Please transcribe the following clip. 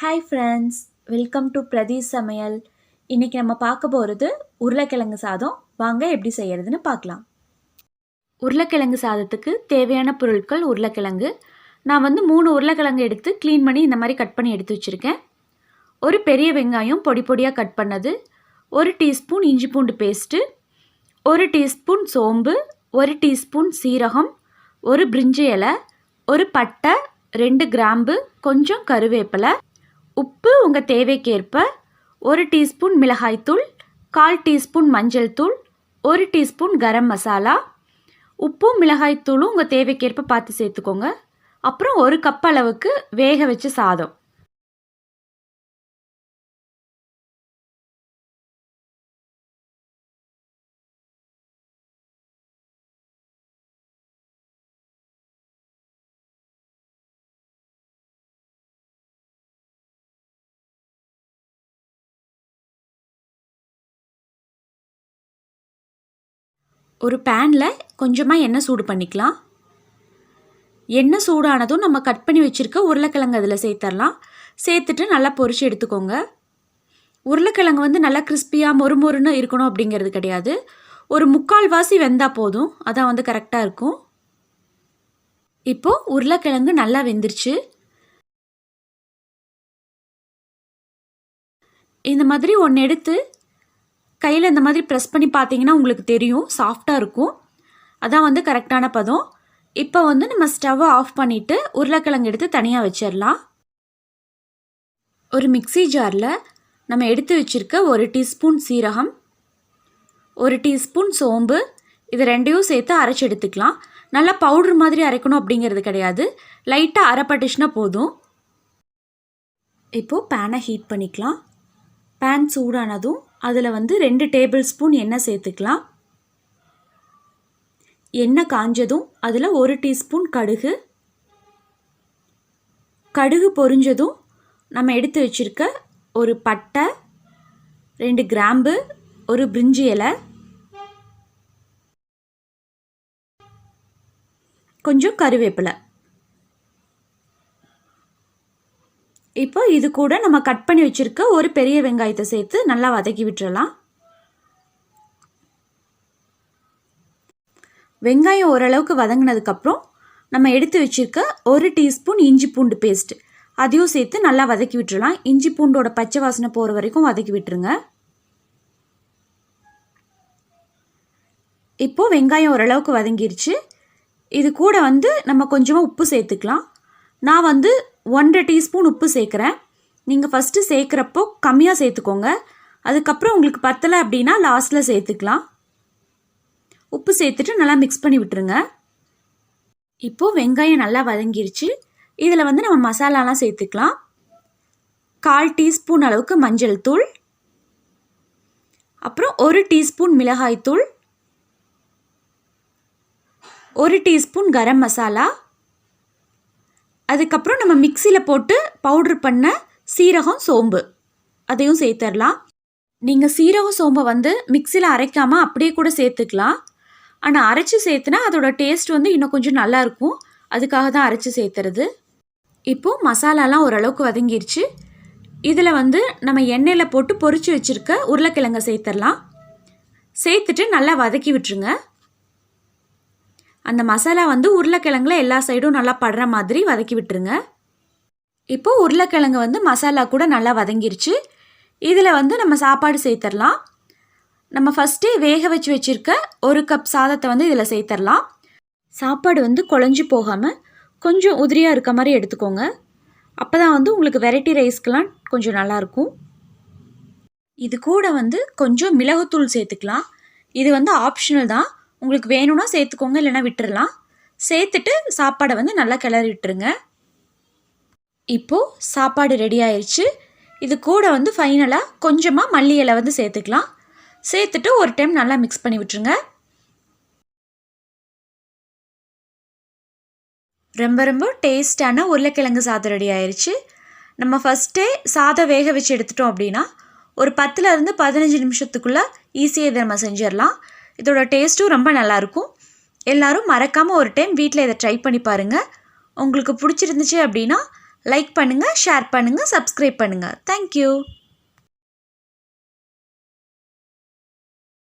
Hi friends, welcome to Pradeesh சமையல். இன்றைக்கி நம்ம பார்க்க போகிறது உருளைக்கிழங்கு சாதம். வாங்க எப்படி செய்கிறதுன்னு பார்க்கலாம். உருளைக்கிழங்கு சாதத்துக்கு தேவையான பொருட்கள் உருளைக்கிழங்கு. நான் 3 உருளைக்கிழங்கு எடுத்து க்ளீன் பண்ணி இந்த மாதிரி கட் பண்ணி எடுத்து வச்சுருக்கேன். ஒரு பெரிய வெங்காயம் பொடி பொடியாக கட் பண்ணது, 1 டீஸ்பூன் இஞ்சி பூண்டு பேஸ்ட்டு, 1 டீஸ்பூன் சோம்பு, 1 டீஸ்பூன் சீரகம், 1 பிரிஞ்சி இலை, 1 பட்டை, 2 கிராம்பு, கொஞ்சம் கருவேப்பிலை, உப்பு உங்கள் தேவைக்கேற்ப, 1 டீஸ்பூன் மிளகாய்த்தூள், 1/4 டீஸ்பூன் மஞ்சள் தூள், 1 டீஸ்பூன் கரம் மசாலா. உப்பும் மிளகாய்த்தூளும் உங்கள் தேவைக்கேற்ப பார்த்து சேர்த்துக்கோங்க. அப்புறம் 1 கப் அளவுக்கு வேக வச்ச சாதம். ஒரு பேனில் கொஞ்சமாக எண்ணெய் சூடு பண்ணிக்கலாம். எண்ணெய் சூடானதும் நம்ம கட் பண்ணி வச்சுருக்க உருளைக்கிழங்கு அதில் சேர்த்துடலாம். சேர்த்துட்டு நல்லா பொரிச்சு எடுத்துக்கோங்க. உருளைக்கிழங்கு நல்லா கிறிஸ்பியாக மொறுமொறுன்னு இருக்கணும் அப்படிங்கிறது கிடையாது. ஒரு 3/4 வாசி வெந்தால் போதும், அதான் கரெக்டாக இருக்கும். இப்போது உருளைக்கிழங்கு நல்லா வெந்துருச்சு. இந்த மாதிரி ஒன்று எடுத்து கையில் இந்த மாதிரி ப்ரெஸ் பண்ணி பார்த்தீங்கன்னா உங்களுக்கு தெரியும், சாஃப்டாக இருக்கும். அதான் கரெக்டான பதம். இப்போ நம்ம ஸ்டவ்வை ஆஃப் பண்ணிவிட்டு உருளைக்கிழங்கு எடுத்து தனியாக வச்சிடலாம். ஒரு மிக்ஸி ஜாரில் நம்ம எடுத்து வச்சுருக்க 1 டீஸ்பூன் சீரகம், 1 டீஸ்பூன் சோம்பு, இது ரெண்டையும் சேர்த்து அரைச்சி எடுத்துக்கலாம். நல்லா பவுட்ரு மாதிரி அரைக்கணும் அப்படிங்கிறது கிடையாது, லைட்டாக அரைப்பட்டுச்சுன்னா போதும். இப்போது பேனை ஹீட் பண்ணிக்கலாம். பேன் சூடானதும் அதில் 2 டேபிள் ஸ்பூன் எண்ணெய் சேர்த்துக்கலாம். எண்ணெய் காஞ்சதும் அதில் 1 டீஸ்பூன் கடுகு, கடுகு பொரிஞ்சதும் நம்ம எடுத்து வச்சுருக்க ஒரு பட்டை, 2 கிராம்பு, ஒரு பிரிஞ்சி இலை, கொஞ்சம் கருவேப்பிலை. இப்போ இது கூட நம்ம கட் பண்ணி வச்சுருக்க ஒரு பெரிய வெங்காயத்தை சேர்த்து நல்லா வதக்கி விட்டுறலாம். வெங்காயம் ஓரளவுக்கு வதங்கினதுக்கப்புறம் நம்ம எடுத்து வச்சுருக்க 1 டீஸ்பூன் இஞ்சி பூண்டு பேஸ்ட் அதையும் சேர்த்து நல்லா வதக்கி விட்டுறலாம். இஞ்சி பூண்டோட பச்சை வாசனை போகிற வரைக்கும் வதக்கி விட்டுருங்க. இப்போது வெங்காயம் ஓரளவுக்கு வதங்கிருச்சு. இது கூட நம்ம கொஞ்சமாக உப்பு சேர்த்துக்கலாம். நான் 1/2 டீஸ்பூன் உப்பு சேர்க்குறேன். நீங்கள் ஃபஸ்ட்டு சேர்க்குறப்போ கம்மியாக சேர்த்துக்கோங்க. அதுக்கப்புறம் உங்களுக்கு பத்தலை அப்படின்னா லாஸ்ட்டில் சேர்த்துக்கலாம். உப்பு சேர்த்துட்டு நல்லா மிக்ஸ் பண்ணி விட்டுருங்க. இப்போது வெங்காயம் நல்லா வதங்கிருச்சு. இதில் நம்ம மசாலாலாம் சேர்த்துக்கலாம். 1/4 டீஸ்பூன் அளவுக்கு மஞ்சள் தூள், அப்புறம் 1 டீஸ்பூன் மிளகாய்த்தூள், 1 டீஸ்பூன் கரம் மசாலா, அதுக்கப்புறம் நம்ம மிக்சியில் போட்டு பவுட்ரு பண்ண சீரகம் சோம்பு அதையும் சேர்த்துடலாம். நீங்கள் சீரகம் சோம்பை மிக்சியில் அரைக்காமல் அப்படியே கூட சேர்த்துக்கலாம். ஆனால் அரைச்சி சேர்த்துனா அதோட டேஸ்ட் இன்னும் கொஞ்சம் நல்லாயிருக்கும். அதுக்காக தான் அரைச்சி சேர்த்துறது. இப்போது மசாலாலாம் ஓரளவுக்கு வதங்கிருச்சு. இதில் நம்ம எண்ணெயில் போட்டு பொரிச்சு வச்சுருக்க உருளைக்கிழங்கை சேர்த்துடலாம். சேர்த்துட்டு நல்லா வதக்கி விட்டுருங்க. அந்த மசாலா உருளைக்கிழங்குல எல்லா சைடும் நல்லா படுற மாதிரி வதக்கி விட்டுருங்க. இப்போது உருளைக்கிழங்கு மசாலா கூட நல்லா வதங்கிருச்சு. இதில் நம்ம சாப்பாடு சேர்த்துடலாம். நம்ம ஃபஸ்ட்டே வேக வச்சு வச்சுருக்க 1 கப் சாதத்தை இதில் சேர்த்துடலாம். சாப்பாடு குழஞ்சி போகாமல் கொஞ்சம் உதிரியாக இருக்க மாதிரி எடுத்துக்கோங்க. அப்போ தான் உங்களுக்கு வெரைட்டி ரைஸ்க்கெலாம் கொஞ்சம் நல்லாயிருக்கும். இது கூட கொஞ்சம் மிளகுத்தூள் சேர்த்துக்கலாம். இது ஆப்ஷனல் தான், உங்களுக்கு வேணும்னா சேர்த்துக்கோங்க, இல்லைனா விட்டுறலாம். சேர்த்துட்டு சாப்பாடை நல்லா கிளறி விட்டுருங்க. இப்போது சாப்பாடு ரெடி ஆயிடுச்சு. இது கூட ஃபைனலாக கொஞ்சமாக மல்லி இலை சேர்த்துக்கலாம். சேர்த்துட்டு ஒரு டைம் நல்லா மிக்ஸ் பண்ணி விட்டுருங்க. ரொம்ப ரொம்ப டேஸ்டான உருளைக்கிழங்கு சாதம் ரெடி ஆயிடுச்சு. நம்ம ஃபஸ்ட்டே சாதம் வேக வச்சு எடுத்துட்டோம் அப்படின்னா ஒரு 10லேருந்து 15 நிமிஷத்துக்குள்ளே ஈஸியாக இதை நம்ம செஞ்சிடலாம். இதோட டேஸ்ட்டும் ரொம்ப நல்லாயிருக்கும். எல்லோரும் மறக்காமல் ஒரு டைம் வீட்டில் இதை ட்ரை பண்ணி பாருங்கள். உங்களுக்கு பிடிச்சிருந்துச்சு அப்படின்னா லைக் பண்ணுங்கள், ஷேர் பண்ணுங்கள், சப்ஸ்கிரைப் பண்ணுங்கள். தேங்க்யூ.